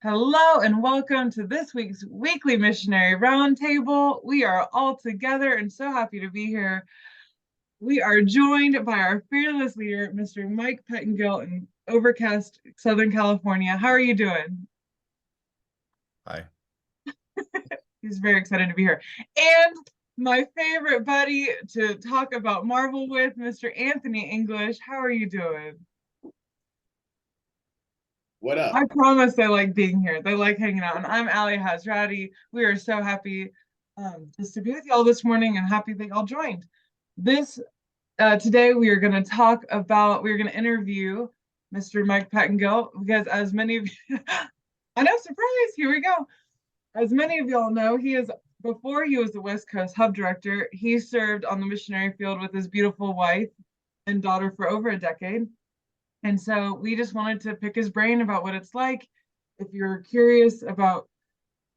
Hello and welcome to this week's weekly missionary roundtable. We are all together and so happy to be here. We are joined by our fearless leader, Mr. Mike Pettengill in overcast Southern California. How are you doing? Hi. He's very excited to be here. And my favorite buddy to talk about Marvel with, Mr. Anthony English. How are you doing? What I up? promise they like being here. They like hanging out. And I'm Alli Hazrati. We are so happy just to be with y'all this morning and happy that y'all joined. This Today we are going to we're going to interview Mr. Mike Pettengill because as many of you, I know, surprise, here we go. As many of y'all know, before he was the West Coast Hub Director, he served on the missionary field with his beautiful wife and daughter for over a decade. And so we just wanted to pick his brain about what it's like. If you're curious about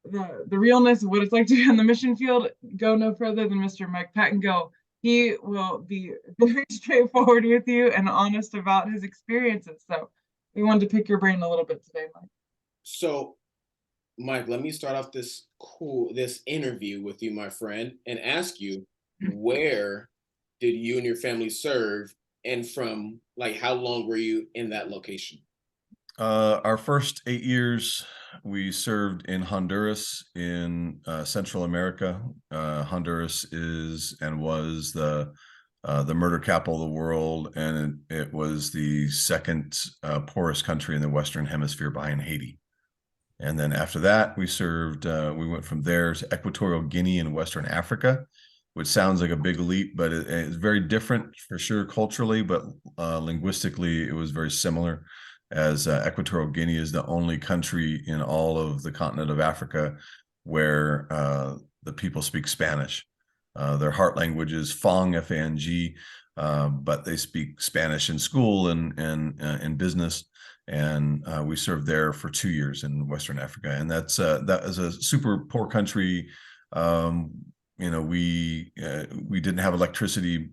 the realness of what it's like to be on the mission field, go no further than Mr. Mike Pettengill. He will be very straightforward with you and honest about his experiences. So we wanted to pick your brain a little bit today, Mike. So, Mike, let me start off this interview with you, my friend, and ask you, where did you and your family serve, and from like how long were you in that location? Our first 8 years, we served in Honduras in Central America. Honduras is and was the murder capital of the world, and it was the second poorest country in the Western Hemisphere behind Haiti. And then after that, we went from there to Equatorial Guinea in Western Africa, which sounds like a big leap, but it's very different for sure culturally, but linguistically, it was very similar, as Equatorial Guinea is the only country in all of the continent of Africa where the people speak Spanish. Their heart language is Fang, F-A-N-G, but they speak Spanish in school and in business. And we served there for 2 years in Western Africa, and that is a super poor country. We didn't have electricity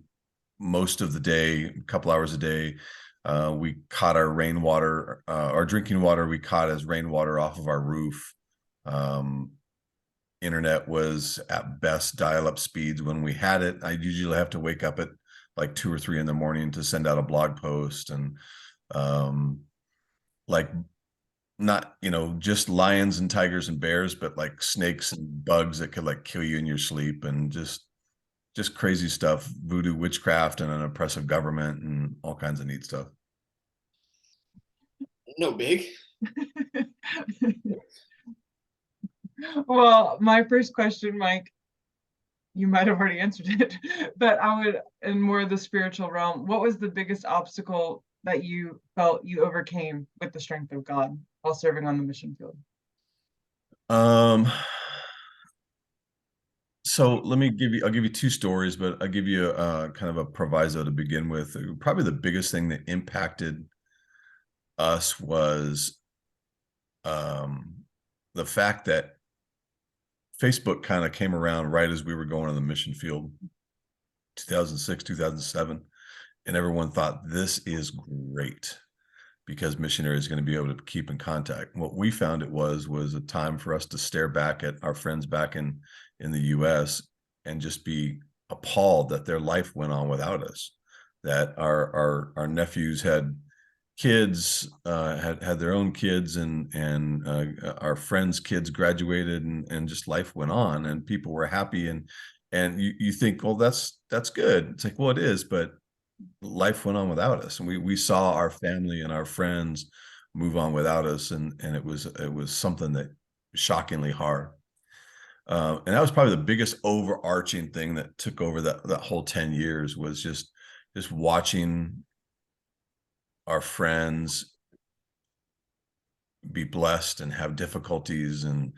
most of the day, a couple hours a day. We caught our rainwater, our drinking water, we caught as rainwater off of our roof. Um, Internet was at best dial-up speeds when we had it. I usually have to wake up at like 2 or 3 in the morning to send out a blog post, and like not just lions and tigers and bears, but like snakes and bugs that could like kill you in your sleep, and just crazy stuff, voodoo witchcraft and an oppressive government and all kinds of neat stuff. No big. Well, my first question, Mike, you might have already answered it, but I would, in more of the spiritual realm, what was the biggest obstacle that you felt you overcame with the strength of God while serving on the mission field? Um, so I'll give you two stories, but I'll give you a kind of a proviso to begin with. Probably the biggest thing that impacted us was the fact that Facebook kind of came around right as we were going on the mission field, 2006, 2007, and everyone thought this is great because missionary is going to be able to keep in contact. What we found it was a time for us to stare back at our friends back in the US and just be appalled that their life went on without us, that our nephews had kids, had their own kids, and our friends' kids graduated, and just life went on, and people were happy, and you think, well, that's good. It's like, well, it is, but life went on without us, and we saw our family and our friends move on without us, and it was something that shockingly hard. And that was probably the biggest overarching thing that took over that whole 10 years, was just watching our friends be blessed and have difficulties, and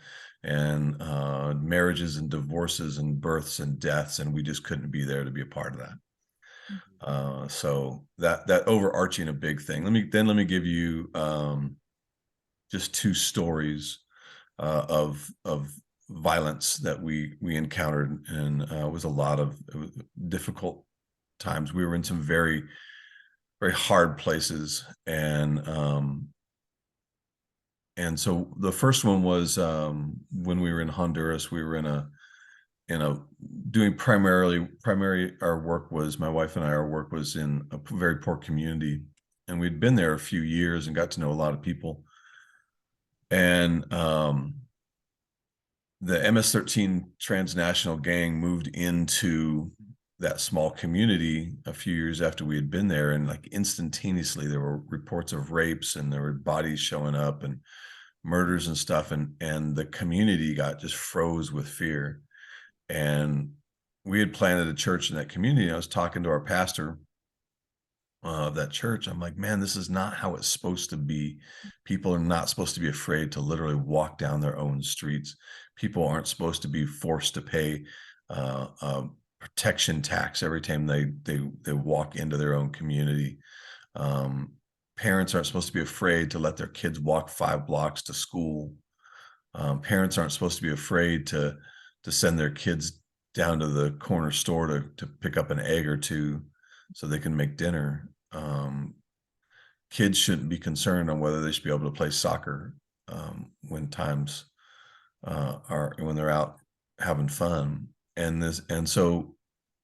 marriages and divorces and births and deaths, and we just couldn't be there to be a part of that. So that overarching a big thing. Let me give you just two stories of violence that we encountered, and it was a lot of difficult times. We were in some very, very hard places, and And so the first one was when we were in Honduras. We were in a doing primary our work was, my wife and I, our work was in a very poor community, and we'd been there a few years and got to know a lot of people. And the MS-13 transnational gang moved into that small community a few years after we had been there, and like instantaneously there were reports of rapes, and there were bodies showing up and murders and stuff, and the community got just froze with fear. And we had planted a church in that community. And I was talking to our pastor of that church. I'm like, man, this is not how it's supposed to be. People are not supposed to be afraid to literally walk down their own streets. People aren't supposed to be forced to pay protection tax every time they walk into their own community. Parents aren't supposed to be afraid to let their kids walk 5 blocks to school. Parents aren't supposed to be afraid to send their kids down to the corner store to pick up an egg or two so they can make dinner. Kids shouldn't be concerned on whether they should be able to play soccer when times when they're out having fun. And so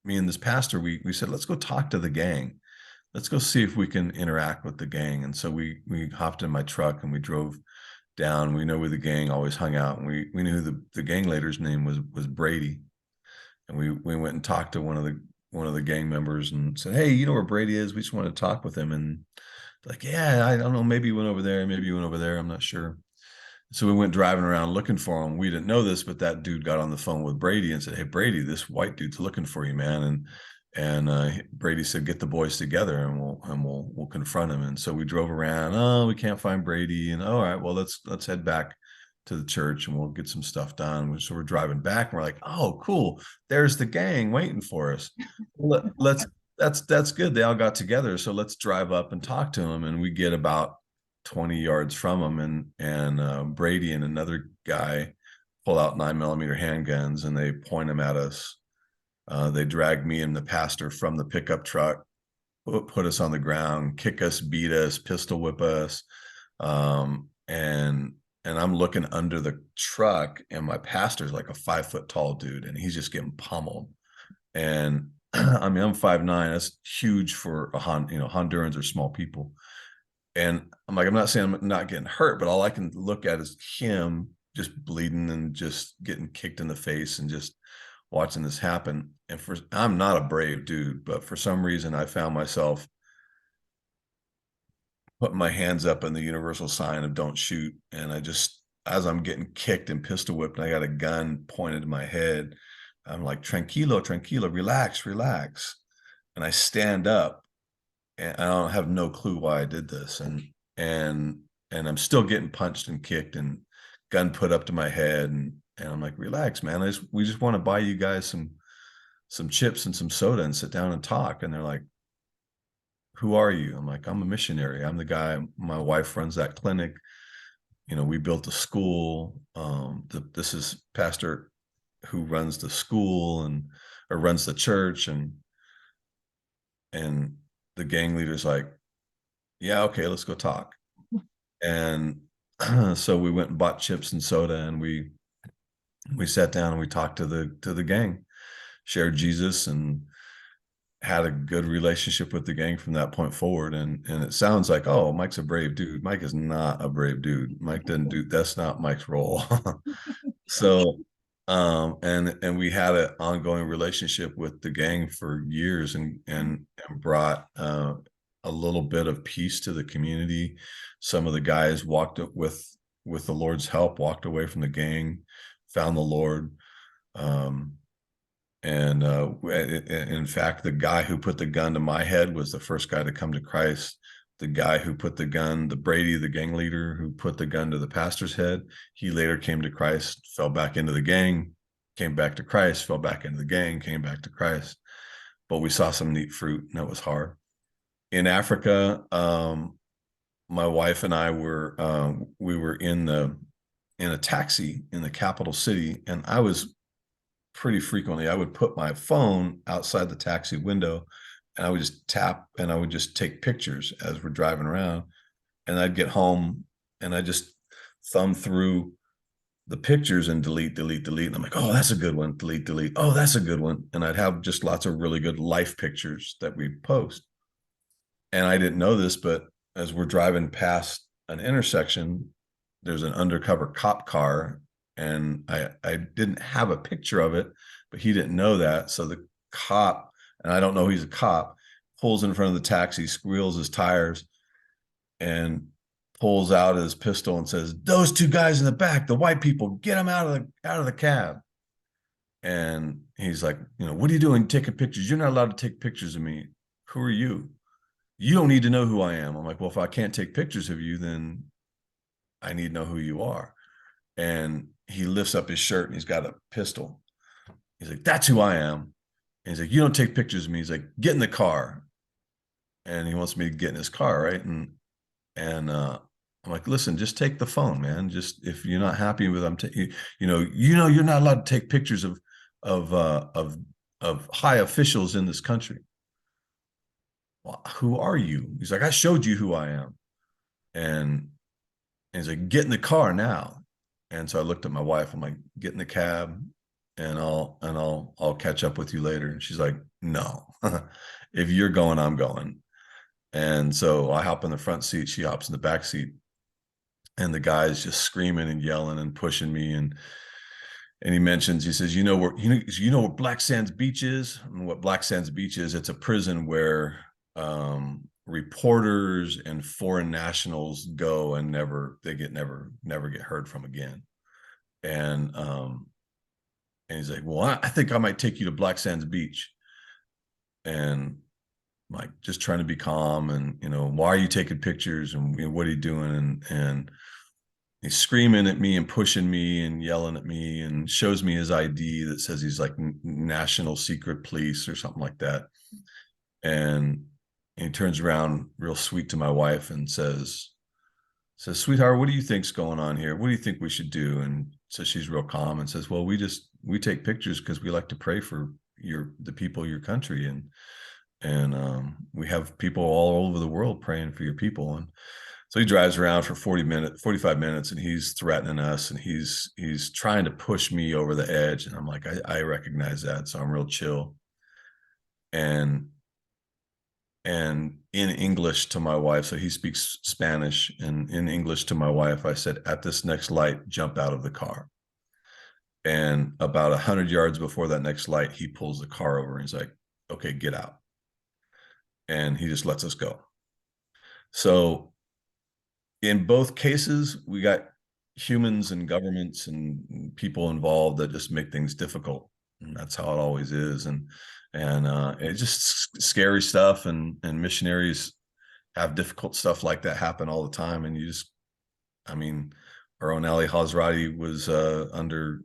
me and this pastor, we said, let's go talk to the gang. Let's go see if we can interact with the gang. And so we hopped in my truck and we drove down. We know where the gang always hung out, and we knew the gang leader's name was Brady. And we went and talked to one of the gang members and said, hey, you know where Brady is? We just want to talk with him. And like, yeah, I don't know, maybe he went over there, maybe he went over there, I'm not sure. So we went driving around looking for him. We didn't know this, but that dude got on the phone with Brady and said, hey, Brady, this white dude's looking for you, man. And Brady said, get the boys together and we'll confront him. And so we drove around. Oh, we can't find Brady. And all right, well, let's head back to the church and we'll get some stuff done. So we're driving back and we're like, oh, cool. There's the gang waiting for us. That's good. They all got together. So let's drive up and talk to them. And we get about 20 yards from them, and Brady and another guy pull out 9mm handguns and they point them at us. They drag me and the pastor from the pickup truck, put us on the ground, kick us, beat us, pistol whip us. And I'm looking under the truck, and my pastor's like a 5-foot tall dude, and he's just getting pummeled. And I mean, I'm 5'9". That's huge for Hondurans are small people. And I'm like, I'm not saying I'm not getting hurt, but all I can look at is him just bleeding and just getting kicked in the face and just watching this happen. And I'm not a brave dude, but for some reason I found myself putting my hands up in the universal sign of don't shoot. And I just, as I'm getting kicked and pistol whipped, and I got a gun pointed to my head, I'm like, tranquilo, tranquilo, relax, relax. And I stand up, and I don't have no clue why I did this. And I'm still getting punched and kicked and gun put up to my head. And I'm like, relax, man. We just want to buy you guys some chips and some soda and sit down and talk. And they're like, who are you? I'm like, I'm a missionary. I'm the guy. My wife runs that clinic. We built a school. This is pastor who runs the school or runs the church. And the gang leader's like, yeah, okay, let's go talk. And so we went and bought chips and soda, and we sat down and we talked to the gang, shared Jesus, and had a good relationship with the gang from that point forward. And it sounds like, oh, Mike's a brave dude. Mike is not a brave dude. Mike didn't do, that's not Mike's role. So and we had an ongoing relationship with the gang for years, and brought a little bit of peace to the community. Some of the guys walked with the Lord's help, walked away from the gang, found the Lord. In fact, the guy who put the gun to my head was the first guy to come to Christ. The guy who put the gun, the Brady, the gang leader who put the gun to the pastor's head, he later came to Christ, fell back into the gang, came back to Christ, fell back into the gang, came back to Christ. But we saw some neat fruit, and that was hard. In Africa, my wife and I we were in a taxi in the capital city, and I was pretty frequently, I would put my phone outside the taxi window, and I would just tap, and I would just take pictures as we're driving around. And I'd get home and I just thumb through the pictures and delete, delete, delete. And I'm like, oh, that's a good one. Delete, delete. Oh, that's a good one. And I'd have just lots of really good life pictures that we'd post. And I didn't know this, but as we're driving past an intersection, there's an undercover cop car. And I didn't have a picture of it, but he didn't know that. So the cop, and I don't know he's a cop, pulls in front of the taxi, squeals his tires, and pulls out his pistol and says, "Those two guys in the back, the white people, get them out of the cab." And he's like, "What are you doing taking pictures? You're not allowed to take pictures of me. Who are you? You don't need to know who I am." I'm like, "Well, if I can't take pictures of you, then I need to know who you are." And he lifts up his shirt and he's got a pistol. He's like, "That's who I am." And he's like, "You don't take pictures of me." He's like, "Get in the car." And he wants me to get in his car, right? And I'm like, "Listen, just take the phone, man. Just if you're not happy with them, you're not allowed to take pictures of high officials in this country." "Well, who are you?" He's like, "I showed you who I am." And he's like, "Get in the car now." And so I looked at my wife. I'm like, "Get in the cab, and I'll catch up with you later." And she's like, "No, if you're going, I'm going." And so I hop in the front seat. She hops in the back seat. And the guy's just screaming and yelling and pushing me. And he mentions, he says, where Black Sands Beach is?" And what Black Sands Beach is, it's a prison where reporters and foreign nationals go and never get heard from again. And he's like, "Well, I think I might take you to Black Sands Beach." And I'm like, just trying to be calm, and why are you taking pictures, and what are you doing? And he's screaming at me and pushing me and yelling at me, and shows me his ID that says he's like National Secret Police or something like that. And he turns around real sweet to my wife and says, "Sweetheart, what do you think's going on here? What do you think we should do?" And so she's real calm and says, "Well, we take pictures because we like to pray for the people of your country, and we have people all over the world praying for your people." And so he drives around for 45 minutes, and he's threatening us, and he's trying to push me over the edge. And I'm like, I recognize that. So I'm real chill. And in English to my wife, so he speaks Spanish, and in English to my wife, I said, "At this next light, jump out of the car." And about 100 yards before that next light, he pulls the car over and he's like, "Okay, get out." And he just lets us go. So in both cases, we got humans and governments and people involved that just make things difficult. And that's how it always is. And it's just scary stuff. And missionaries have difficult stuff like that happen all the time. And our own Alli Hazrati was under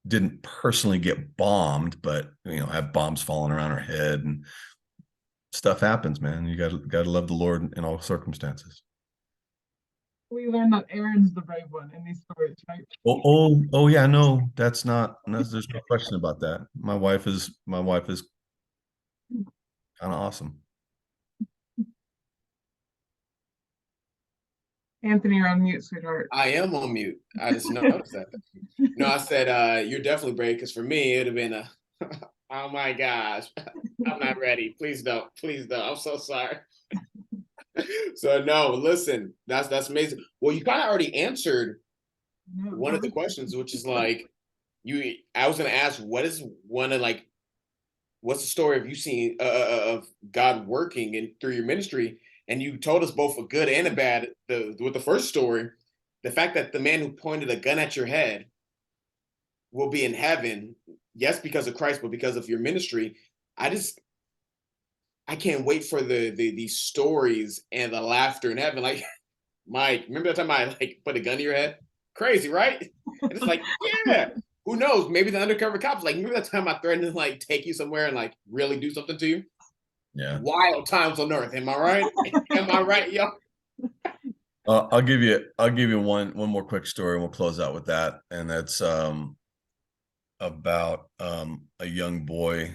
didn't personally get bombed, but have bombs falling around her head, and stuff happens, man. You gotta love the Lord in all circumstances. We learned that Aaron's the brave one in these stories, right? Oh yeah, no, there's no question about that. My wife is kind of awesome. Anthony, you're on mute, sweetheart. I am on mute. I just noticed that. No, I said, you're definitely brave, because for me, it would have been oh my gosh, I'm not ready. Please don't. Please don't. I'm so sorry. So no, listen, that's amazing. Well, you kind of already answered one of the questions, which is like, I was going to ask, what's the story of you seeing of God working through your ministry? And you told us both a good and a bad. With the first story, the fact that the man who pointed a gun at your head will be in heaven, yes, because of Christ, but because of your ministry. I can't wait for these stories and the laughter in heaven. Like, Mike, remember that time I put a gun to your head? Crazy, right? And it's like, yeah. Who knows? Maybe the undercover cops, remember that time I threatened to take you somewhere and really do something to you? Yeah. Wild times on earth. Am I right? Am I right, y'all? I'll give you one more quick story, and we'll close out with that. And that's about a young boy.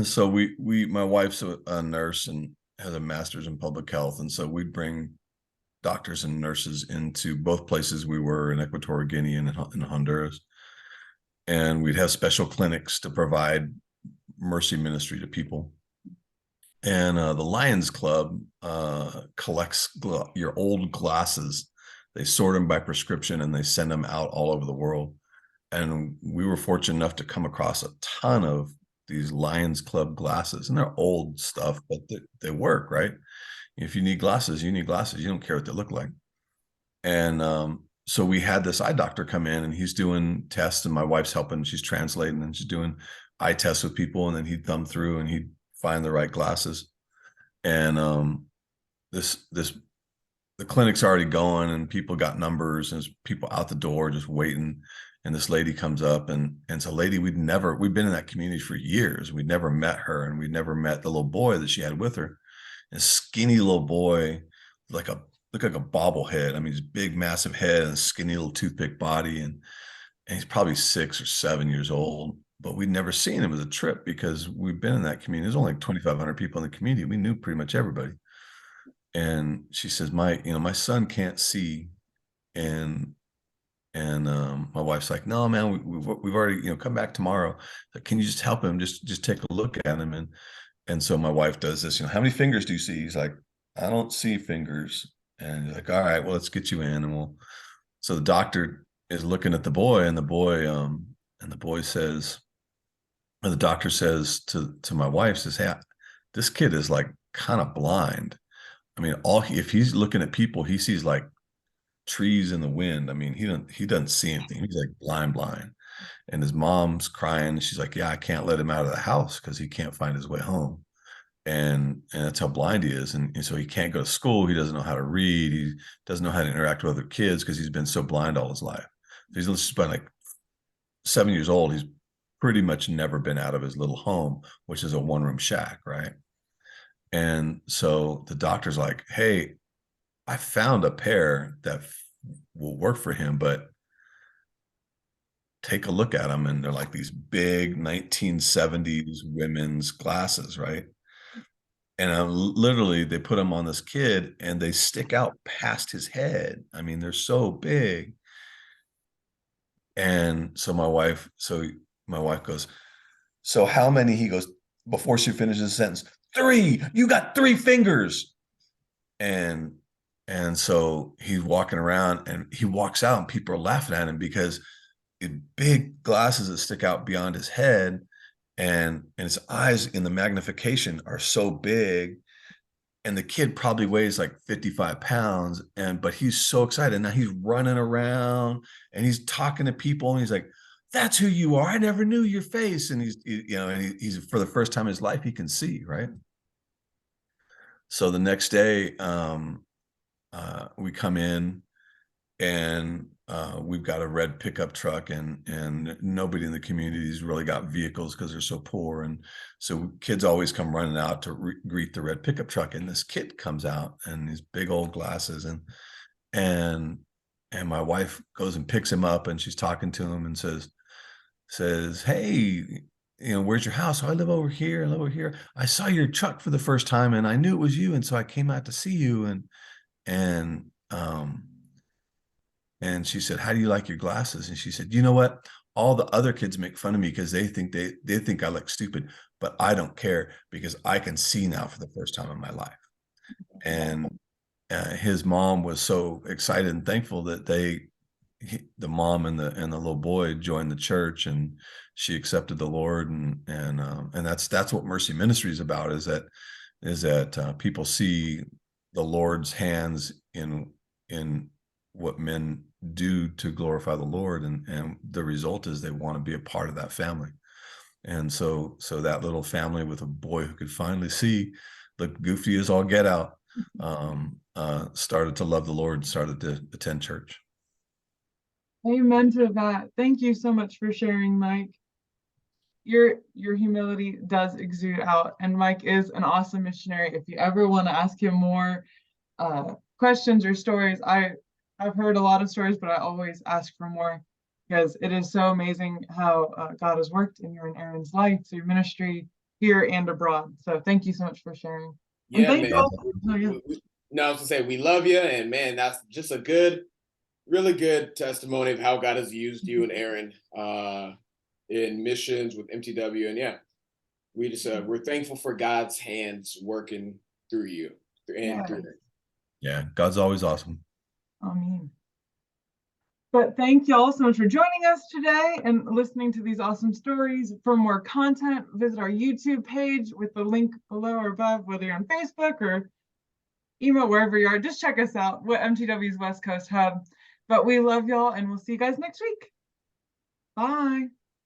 So my wife's a nurse and has a master's in public health, and so we'd bring doctors and nurses into both places we were in Equatorial Guinea and in Honduras. And we'd have special clinics to provide mercy ministry to people. And the Lions Club collects your old glasses. They sort them by prescription and they send them out all over the world. And we were fortunate enough to come across a ton of these Lions Club glasses, and they're old stuff, but they work, right? If you need glasses, you need glasses. You don't care what they look like. And so we had this eye doctor come in, and he's doing tests, and my wife's helping. She's translating, and she's doing eye tests with people, and then he'd thumb through and he'd find the right glasses. And the clinic's already going, and people got numbers, and there's people out the door just waiting. And this lady comes up, and it's a lady we'd been in that community for years. We'd never met her, and we'd never met the little boy that she had with her. A skinny little boy, looked like a bobblehead. I mean, his big, massive head and a skinny little toothpick body. And he's probably 6 or 7 years old, but we'd never seen him as a trip because we've been in that community. There's only like 2,500 people in the community. We knew pretty much everybody. And she says, my son can't see. And my wife's like, no, man, we've already, come back tomorrow. Like, can you just help him? Just take a look at him. And so my wife does this, how many fingers do you see? He's like, I don't see fingers. And he's like, all right, well, let's get you in. So the doctor is looking at the boy, and the doctor says to my wife, says, hey, this kid is like kind of blind. I mean, if he's looking at people, he sees like trees in the wind. I mean, he doesn't see anything. He's like blind. And his mom's crying. She's like, yeah, I can't let him out of the house because he can't find his way home. And that's how blind he is. And so he can't go to school. He doesn't know how to read. He doesn't know how to interact with other kids because he's been so blind all his life. He's just been like 7 years old. He's pretty much never been out of his little home, which is a one-room shack, right? And so the doctor's like, hey, I found a pair that will work for him, but take a look at them. And they're like these big 1970s women's glasses, right? And literally they put them on this kid and they stick out past his head. I mean, they're so big. And so my wife goes, so how many? He goes, before she finishes the sentence, 3, you got 3 fingers. And so he's walking around and he walks out and people are laughing at him because big glasses that stick out beyond his head, and his eyes in the magnification are so big. And the kid probably weighs like 55 pounds, but he's so excited. Now he's running around and he's talking to people, and he's like, that's who you are. I never knew your face. And he's for the first time in his life, he can see, right? So the next day, we come in, and we've got a red pickup truck, and nobody in the community's really got vehicles because they're so poor. And so kids always come running out to greet the red pickup truck. And this kid comes out in these big old glasses, and my wife goes and picks him up, and she's talking to him and says, hey, where's your house? Oh, I live over here. I saw your truck for the first time and I knew it was you. And so I came out to see you. And she said, how do you like your glasses? And she said, you know what? All the other kids make fun of me because they think I look stupid, but I don't care because I can see now for the first time in my life. And his mom was so excited and thankful that the mom and the little boy joined the church, and she accepted the Lord. And that's what Mercy Ministry is about, is that people see the Lord's hands in what men do to glorify the Lord, and the result is they want to be a part of that family. And so that little family with a boy who could finally see, looked goofy as all get out, started to love the Lord, started to attend church. Amen to that. Thank you so much for sharing, Mike. Your humility does exude out, and Mike is an awesome missionary. If you ever want to ask him more questions or stories, I've heard a lot of stories, but I always ask for more because it is so amazing how God has worked in your and Aaron's life through ministry here and abroad. So thank you so much for sharing. Yeah, And man. No, I was gonna say we love you, and man, that's just a really good testimony of how God has used you and Aaron in missions with MTW. And yeah, we just we're thankful for God's hands working through you and through it. Yeah, God's always awesome. Amen. But thank you all so much for joining us today and listening to these awesome stories. For more content, visit our YouTube page with the link below or above, whether you're on Facebook or email, wherever you are. Just check us out, what MTW's West Coast Hub. But we love y'all, and we'll see you guys next week. Bye.